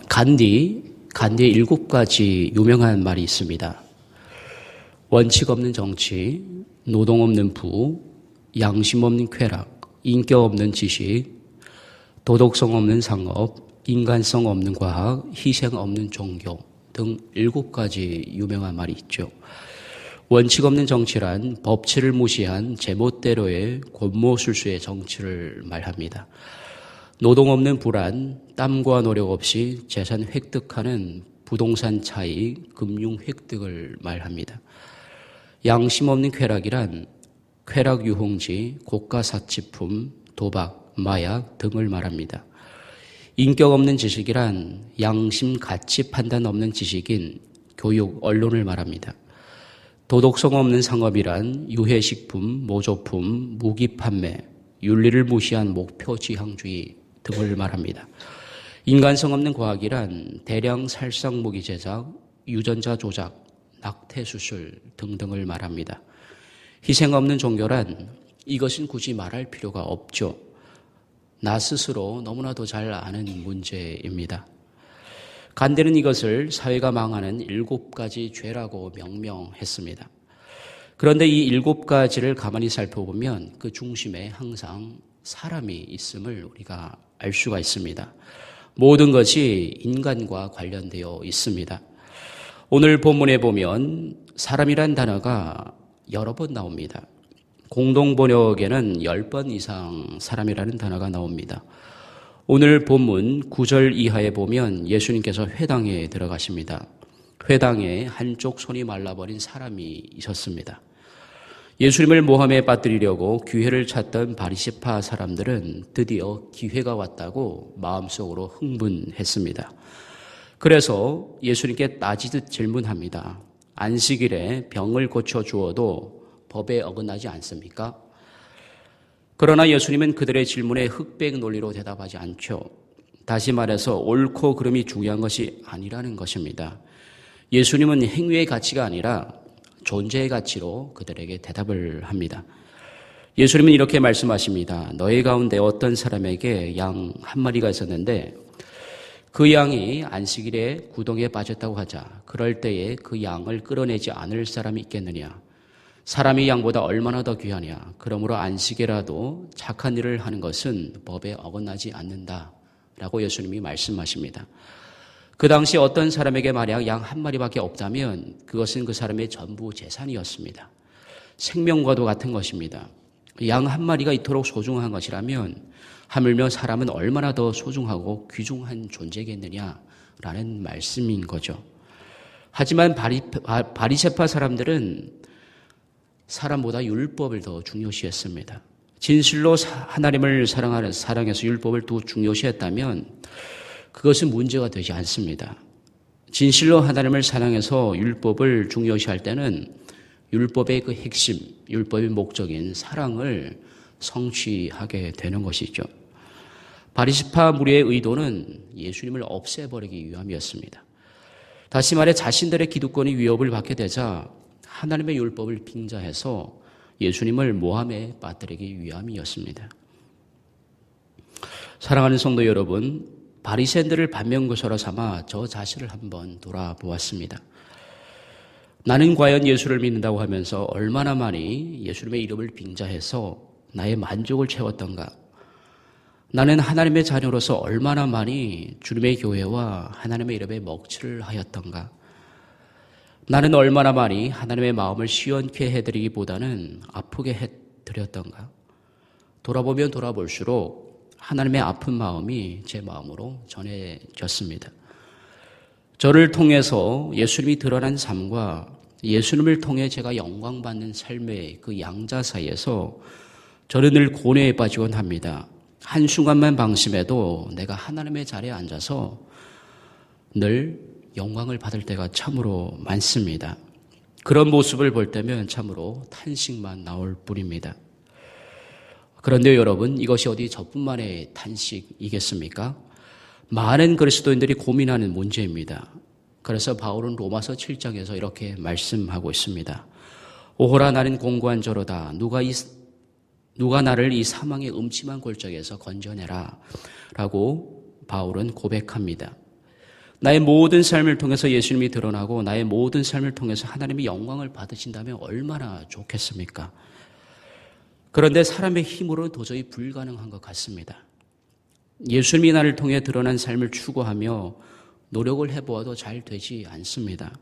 간디의 7가지 유명한 말이 있습니다. 원칙 없는 정치, 노동 없는 부, 양심 없는 쾌락, 인격 없는 지식, 도덕성 없는 상업, 인간성 없는 과학, 희생 없는 종교 등 7가지 유명한 말이 있죠. 원칙 없는 정치란 법치를 무시한 제멋대로의 권모술수의 정치를 말합니다. 노동 없는 부란 땀과 노력 없이 재산 획득하는 부동산 차익, 금융 획득을 말합니다. 양심 없는 쾌락이란 쾌락 유흥지, 고가 사치품, 도박, 마약 등을 말합니다. 인격 없는 지식이란 양심, 가치 판단 없는 지식인 교육, 언론을 말합니다. 도덕성 없는 상업이란 유해식품, 모조품, 무기 판매, 윤리를 무시한 목표 지향주의 등을 말합니다. 인간성 없는 과학이란 대량 살상 무기 제작, 유전자 조작, 낙태 수술 등등을 말합니다. 희생 없는 종교란 이것은 굳이 말할 필요가 없죠. 나 스스로 너무나도 잘 아는 문제입니다. 간디는 이것을 사회가 망하는 7가지 죄라고 명명했습니다. 그런데 이 7가지를 가만히 살펴보면 그 중심에 항상 사람이 있음을 우리가 알 수가 있습니다. 모든 것이 인간과 관련되어 있습니다. 오늘 본문에 보면 사람이란 단어가 여러 번 나옵니다. 공동번역에는 10번 이상 사람이라는 단어가 나옵니다. 오늘 본문 9절 이하에 보면 예수님께서 회당에 들어가십니다. 회당에 한쪽 손이 말라버린 사람이 있었습니다. 예수님을 모함에 빠뜨리려고 기회를 찾던 바리새파 사람들은 드디어 기회가 왔다고 마음속으로 흥분했습니다. 그래서 예수님께 따지듯 질문합니다. 안식일에 병을 고쳐주어도 법에 어긋나지 않습니까? 그러나 예수님은 그들의 질문에 흑백 논리로 대답하지 않죠. 다시 말해서 옳고 그름이 중요한 것이 아니라는 것입니다. 예수님은 행위의 가치가 아니라 존재의 가치로 그들에게 대답을 합니다. 예수님은 이렇게 말씀하십니다. 너희 가운데 어떤 사람에게 양 한 마리가 있었는데 그 양이 안식일에 구덩이에 빠졌다고 하자. 그럴 때에 그 양을 끌어내지 않을 사람이 있겠느냐. 사람이 양보다 얼마나 더 귀하냐. 그러므로 안식일에라도 착한 일을 하는 것은 법에 어긋나지 않는다. 라고 예수님이 말씀하십니다. 그 당시 어떤 사람에게 만약 양 한 마리밖에 없다면 그것은 그 사람의 전부 재산이었습니다. 생명과도 같은 것입니다. 양 한 마리가 이토록 소중한 것이라면 하물며 사람은 얼마나 더 소중하고 귀중한 존재겠느냐라는 말씀인 거죠. 하지만 바리새파 사람들은 사람보다 율법을 더 중요시했습니다. 진실로 하나님을 사랑해서 율법을 더 중요시했다면 그것은 문제가 되지 않습니다. 진실로 하나님을 사랑해서 율법을 중요시할 때는 율법의 그 핵심, 율법의 목적인 사랑을 성취하게 되는 것이죠. 바리새파 무리의 의도는 예수님을 없애버리기 위함이었습니다. 다시 말해 자신들의 기득권이 위협을 받게 되자 하나님의 율법을 빙자해서 예수님을 모함에 빠뜨리기 위함이었습니다. 사랑하는 성도 여러분, 바리새인들을 반면교사로 삼아 저 자신을 한번 돌아보았습니다. 나는 과연 예수를 믿는다고 하면서 얼마나 많이 예수님의 이름을 빙자해서 나의 만족을 채웠던가? 나는 하나님의 자녀로서 얼마나 많이 주님의 교회와 하나님의 이름에 먹칠을 하였던가? 나는 얼마나 많이 하나님의 마음을 시원케 해드리기보다는 아프게 해드렸던가? 돌아보면 돌아볼수록 하나님의 아픈 마음이 제 마음으로 전해졌습니다. 저를 통해서 예수님이 드러난 삶과 예수님을 통해 제가 영광받는 삶의 그 양자 사이에서 저는 늘 고뇌에 빠지곤 합니다. 한순간만 방심해도 내가 하나님의 자리에 앉아서 늘 영광을 받을 때가 참으로 많습니다. 그런 모습을 볼 때면 참으로 탄식만 나올 뿐입니다. 그런데 여러분, 이것이 어디 저뿐만의 탄식이겠습니까? 많은 그리스도인들이 고민하는 문제입니다. 그래서 바울은 로마서 7장에서 이렇게 말씀하고 있습니다. 오호라 나는 공고한 저로다. 누가 나를 이 사망의 음침한 골짜기에서 건져내라. 라고 바울은 고백합니다. 나의 모든 삶을 통해서 예수님이 드러나고 나의 모든 삶을 통해서 하나님의 영광을 받으신다면 얼마나 좋겠습니까? 그런데 사람의 힘으로는 도저히 불가능한 것 같습니다. 예수님이 나를 통해 드러난 삶을 추구하며 노력을 해보아도 잘 되지 않습니다.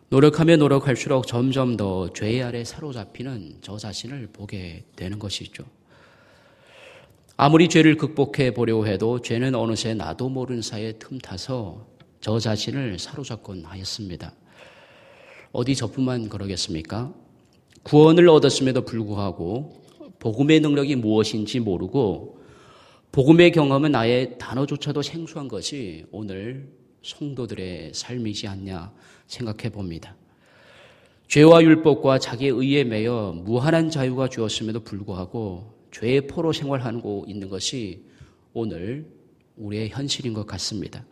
노력하면 노력할수록 점점 더 죄 아래 사로잡히는 저 자신을 보게 되는 것이죠. 아무리 죄를 극복해 보려고 해도 죄는 어느새 나도 모르는 사이에 틈타서 저 자신을 사로잡곤 하였습니다. 어디 저뿐만 그러겠습니까? 구원을 얻었음에도 불구하고 복음의 능력이 무엇인지 모르고 복음의 경험은 아예 단어조차도 생소한 것이 오늘 성도들의 삶이지 않냐 생각해 봅니다. 죄와 율법과 자기의 의에 매여 무한한 자유가 주었음에도 불구하고 죄의 포로 생활하고 있는 것이 오늘 우리의 현실인 것 같습니다.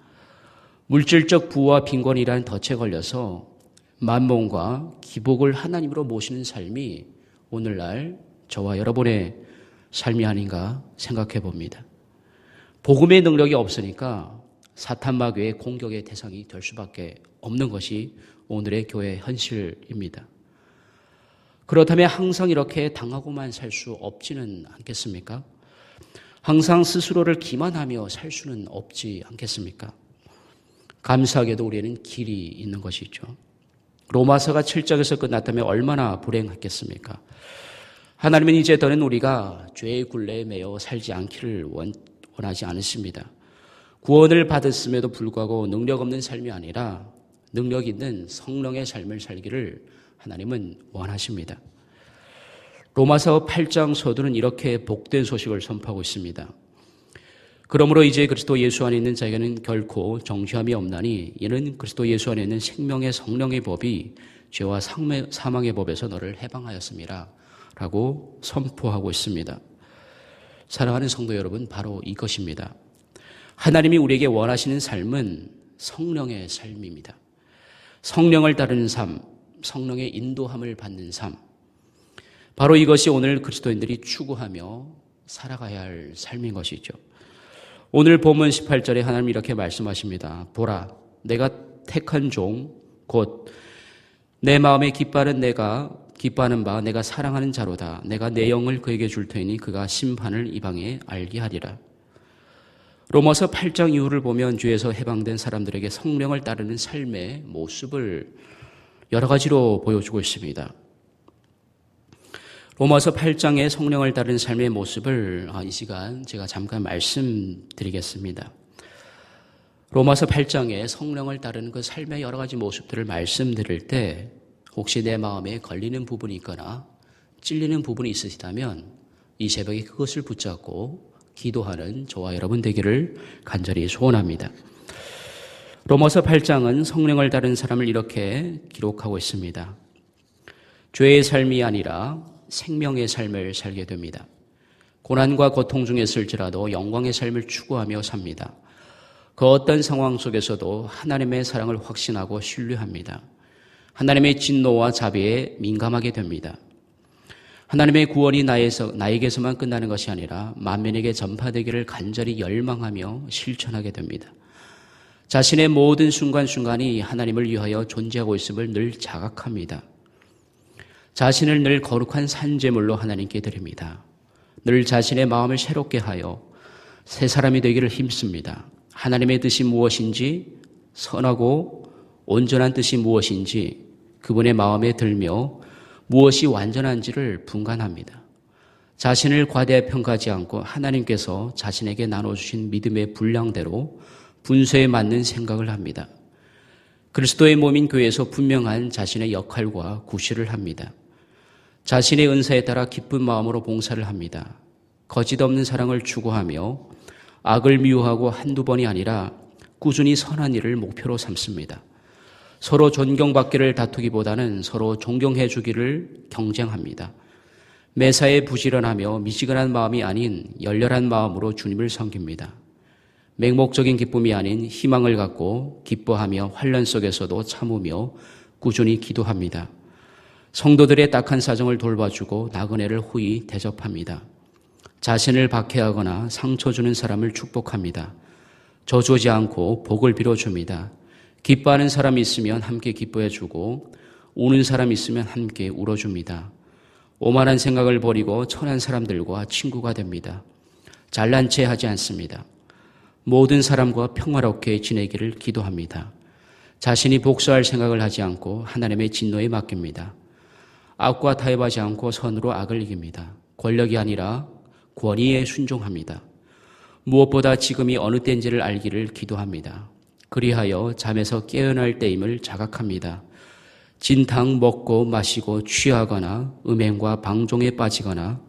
물질적 부와 빈곤이라는 덫에 걸려서 만몬과 기복을 하나님으로 모시는 삶이 오늘날 저와 여러분의 삶이 아닌가 생각해 봅니다. 복음의 능력이 없으니까 사탄 마귀의 공격의 대상이 될 수밖에 없는 것이 오늘의 교회 현실입니다. 그렇다면 항상 이렇게 당하고만 살 수 없지는 않겠습니까? 항상 스스로를 기만하며 살 수는 없지 않겠습니까? 감사하게도 우리는 길이 있는 것이죠. 로마서가 7장에서 끝났다면 얼마나 불행했겠습니까? 하나님은 이제 더는 우리가 죄의 굴레에 매여 살지 않기를 원하지 않으십니다. 구원을 받았음에도 불구하고 능력 없는 삶이 아니라 능력 있는 성령의 삶을 살기를 하나님은 원하십니다. 로마서 8장 서두는 이렇게 복된 소식을 선포하고 있습니다. 그러므로 이제 그리스도 예수 안에 있는 자에게는 결코 정죄함이 없나니 이는 그리스도 예수 안에 있는 생명의 성령의 법이 죄와 사망의 법에서 너를 해방하였음이라 라고 선포하고 있습니다. 사랑하는 성도 여러분, 바로 이것입니다. 하나님이 우리에게 원하시는 삶은 성령의 삶입니다. 성령을 따르는 삶, 성령의 인도함을 받는 삶, 바로 이것이 오늘 그리스도인들이 추구하며 살아가야 할 삶인 것이죠. 오늘 본문 18절에 하나님이 이렇게 말씀하십니다. 보라, 내가 택한 종, 곧 내 마음에 기뻐하는 바 내가 사랑하는 자로다. 내가 내 영을 그에게 줄 테니 그가 심판을 이방에 알게 하리라. 로마서 8장 이후를 보면 죄에서 해방된 사람들에게 성령을 따르는 삶의 모습을 여러 가지로 보여주고 있습니다. 로마서 8장의 성령을 따르는 삶의 모습을 이 시간 제가 잠깐 말씀드리겠습니다. 로마서 8장에 성령을 따르는 그 삶의 여러 가지 모습들을 말씀드릴 때 혹시 내 마음에 걸리는 부분이 있거나 찔리는 부분이 있으시다면 이 새벽에 그것을 붙잡고 기도하는 저와 여러분 되기를 간절히 소원합니다. 로마서 8장은 성령을 따른 사람을 이렇게 기록하고 있습니다. 죄의 삶이 아니라 생명의 삶을 살게 됩니다. 고난과 고통 중에 있을지라도 영광의 삶을 추구하며 삽니다. 그 어떤 상황 속에서도 하나님의 사랑을 확신하고 신뢰합니다. 하나님의 진노와 자비에 민감하게 됩니다. 하나님의 구원이 나에게서만 끝나는 것이 아니라 만민에게 전파되기를 간절히 열망하며 실천하게 됩니다. 자신의 모든 순간순간이 하나님을 위하여 존재하고 있음을 늘 자각합니다. 자신을 늘 거룩한 산제물로 하나님께 드립니다. 늘 자신의 마음을 새롭게 하여 새 사람이 되기를 힘씁니다. 하나님의 뜻이 무엇인지, 선하고 온전한 뜻이 무엇인지 그분의 마음에 들며 무엇이 완전한지를 분간합니다. 자신을 과대 평가하지 않고 하나님께서 자신에게 나눠주신 믿음의 분량대로 분수에 맞는 생각을 합니다. 그리스도의 몸인 교회에서 분명한 자신의 역할과 구실을 합니다. 자신의 은사에 따라 기쁜 마음으로 봉사를 합니다. 거짓 없는 사랑을 추구하며 악을 미워하고 한두 번이 아니라 꾸준히 선한 일을 목표로 삼습니다. 서로 존경받기를 다투기보다는 서로 존경해 주기를 경쟁합니다. 매사에 부지런하며 미지근한 마음이 아닌 열렬한 마음으로 주님을 섬깁니다. 맹목적인 기쁨이 아닌 희망을 갖고 기뻐하며 환난 속에서도 참으며 꾸준히 기도합니다. 성도들의 딱한 사정을 돌봐주고 나그네를 호의 대접합니다. 자신을 박해하거나 상처 주는 사람을 축복합니다. 저주지 않고 복을 빌어줍니다. 기뻐하는 사람이 있으면 함께 기뻐해주고 우는 사람이 있으면 함께 울어줍니다. 오만한 생각을 버리고 선한 사람들과 친구가 됩니다. 잘난 체 하지 않습니다. 모든 사람과 평화롭게 지내기를 기도합니다. 자신이 복수할 생각을 하지 않고 하나님의 진노에 맡깁니다. 악과 타협하지 않고 선으로 악을 이깁니다. 권력이 아니라 권위에 순종합니다. 무엇보다 지금이 어느 때인지를 알기를 기도합니다. 그리하여 잠에서 깨어날 때임을 자각합니다. 진탕 먹고 마시고 취하거나 음행과 방종에 빠지거나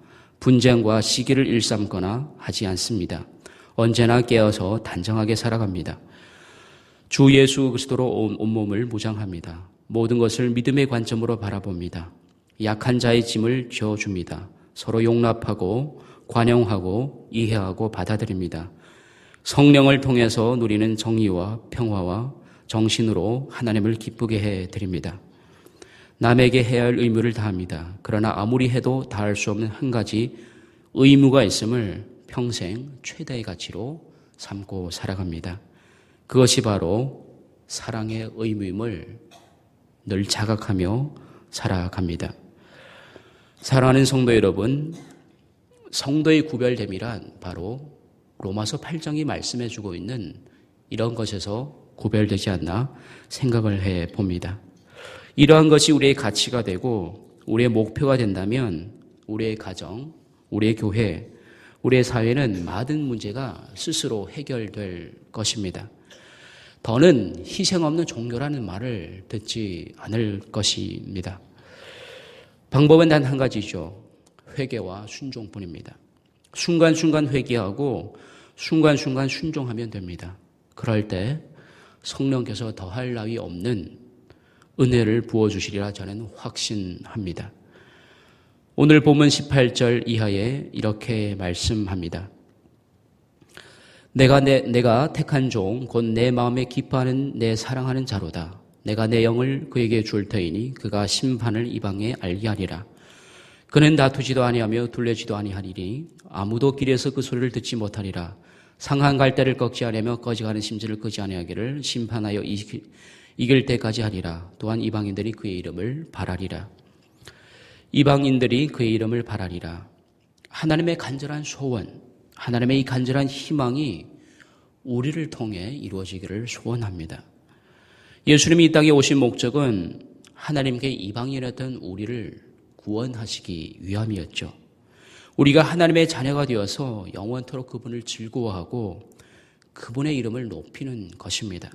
분쟁과 시기를 일삼거나 하지 않습니다. 언제나 깨어서 단정하게 살아갑니다. 주 예수 그리스도로 온몸을 무장합니다. 모든 것을 믿음의 관점으로 바라봅니다. 약한 자의 짐을 지어줍니다. 서로 용납하고 관용하고 이해하고 받아들입니다. 성령을 통해서 누리는 정의와 평화와 정신으로 하나님을 기쁘게 해드립니다. 남에게 해야 할 의무를 다합니다. 그러나 아무리 해도 다할 수 없는 한 가지 의무가 있음을 평생 최대의 가치로 삼고 살아갑니다. 그것이 바로 사랑의 의무임을 늘 자각하며 살아갑니다. 사랑하는 성도 여러분, 성도의 구별됨이란 바로 로마서 8장이 말씀해주고 있는 이런 것에서 구별되지 않나 생각을 해봅니다. 이러한 것이 우리의 가치가 되고 우리의 목표가 된다면 우리의 가정, 우리의 교회, 우리의 사회는 많은 문제가 스스로 해결될 것입니다. 더는 희생 없는 종교라는 말을 듣지 않을 것입니다. 방법은 단 한 가지죠. 회개와 순종뿐입니다. 순간순간 회개하고 순간순간 순종하면 됩니다. 그럴 때 성령께서 더할 나위 없는 은혜를 부어주시리라 저는 확신합니다. 오늘 본문 18절 이하에 이렇게 말씀합니다. 내가 택한 종 곧 내 마음에 기뻐하는 내 사랑하는 자로다. 내가 내 영을 그에게 줄 터이니 그가 심판을 이방에 알게 하리라. 그는 다투지도 아니하며 둘레지도 아니하리니 아무도 길에서 그 소리를 듣지 못하리라. 상한 갈대를 꺾지 아니하며 꺼져가는 심지를 끄지 아니하기를 심판하여 이길 때까지 하리라. 또한 이방인들이 그의 이름을 바라리라. 이방인들이 그의 이름을 바라리라. 하나님의 간절한 소원, 하나님의 이 간절한 희망이 우리를 통해 이루어지기를 소원합니다. 예수님이 이 땅에 오신 목적은 하나님께 이방인이었던 우리를 구원하시기 위함이었죠. 우리가 하나님의 자녀가 되어서 영원토록 그분을 즐거워하고 그분의 이름을 높이는 것입니다.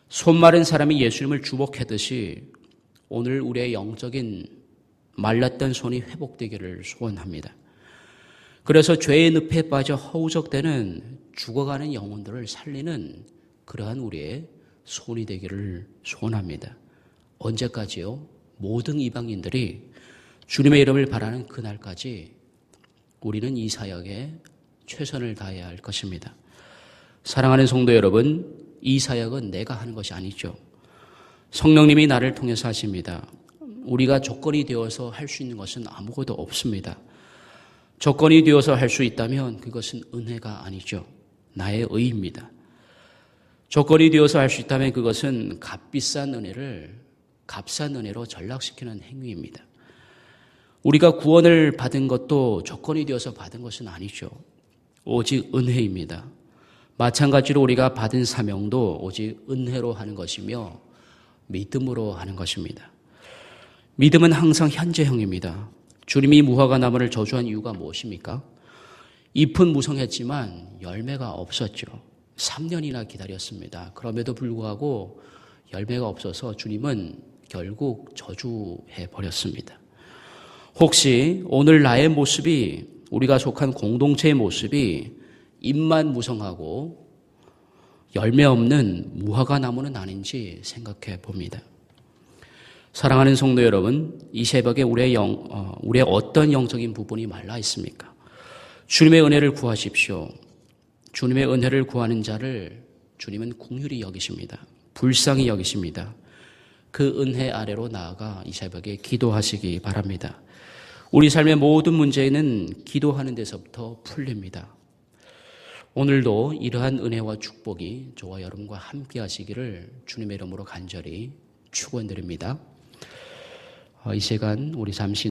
손 마른 사람이 예수님을 주목하듯이 오늘 우리의 영적인 말랐던 손이 회복되기를 소원합니다. 그래서 죄의 늪에 빠져 허우적대는 죽어가는 영혼들을 살리는 그러한 우리의 손이 되기를 소원합니다. 언제까지요? 모든 이방인들이 주님의 이름을 바라는 그날까지 우리는 이 사역에 최선을 다해야 할 것입니다. 사랑하는 성도 여러분, 이 사역은 내가 하는 것이 아니죠. 성령님이 나를 통해서 하십니다. 우리가 조건이 되어서 할 수 있는 것은 아무것도 없습니다. 조건이 되어서 할 수 있다면 그것은 은혜가 아니죠. 나의 의입니다. 조건이 되어서 할 수 있다면 그것은 값비싼 은혜를 값싼 은혜로 전락시키는 행위입니다. 우리가 구원을 받은 것도 조건이 되어서 받은 것은 아니죠. 오직 은혜입니다. 마찬가지로 우리가 받은 사명도 오직 은혜로 하는 것이며 믿음으로 하는 것입니다. 믿음은 항상 현재형입니다. 주님이 무화과 나무를 저주한 이유가 무엇입니까? 잎은 무성했지만 열매가 없었죠. 3년이나 기다렸습니다. 그럼에도 불구하고 열매가 없어서 주님은 결국 저주해 버렸습니다. 혹시 오늘 나의 모습이, 우리가 속한 공동체의 모습이 잎만 무성하고 열매 없는 무화과 나무는 아닌지 생각해 봅니다. 사랑하는 성도 여러분, 이 새벽에 우리의 어떤 영적인 부분이 말라 있습니까? 주님의 은혜를 구하십시오. 주님의 은혜를 구하는 자를 주님은 긍휼히 여기십니다. 불쌍히 여기십니다. 그 은혜 아래로 나아가 이 새벽에 기도하시기 바랍니다. 우리 삶의 모든 문제는 기도하는 데서부터 풀립니다. 오늘도 이러한 은혜와 축복이 저와 여러분과 함께 하시기를 주님의 이름으로 간절히 축원드립니다. 이 시간 우리 잠시